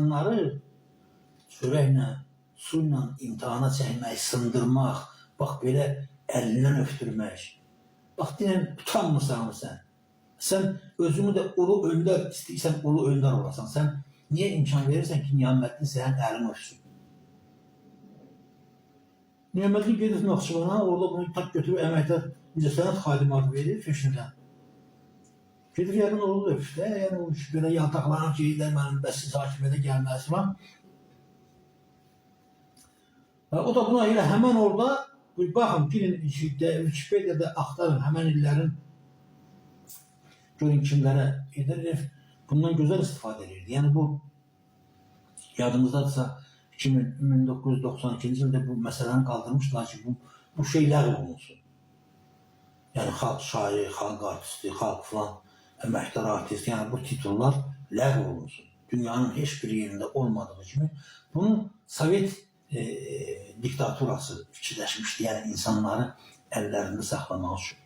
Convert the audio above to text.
İnsanları çörəklə, suyla imtihana çəkmək, sındırmaq, bax belə əlindən öptürmək. Bax deyən, utanmırsan sən. Sən özünü də ulu öndər istəyirsən, ulu öndər olasan. Sən niyə imkan verirsən ki, Niyaməddin sənin əlin öpsün? Niyaməddin gedir Naxçıvana, orada bunu tak götürüb əməkdar incəsənət xadimatı verir, feşnədən. Gedir yarın oğlu da öpüşdə, yəni o belə yaltaqlanan şeylər mənim bəssiz hakimiyyətə gəlməsi var. O da buna elə həmən orada, baxın, girin Wikipedia'da axtarın həmən illərin görün kimlərə edir, bundan gözəl istifadə edirdi. Yəni bu, yadımızdadırsa 1992-ci ildə bu məsələni qaldırmışlar ki, bu şey ləğv olunsun. Yəni xalq şairi, xalq artisti, xalq filan, əməkdar artist, yəni bu titullar ləğv olunsun. Dünyanın heç bir yerində olmadığı kimi bunun Sovet diktaturası fikirləşmişdi, yəni insanları əllərində saxlamaq üçün.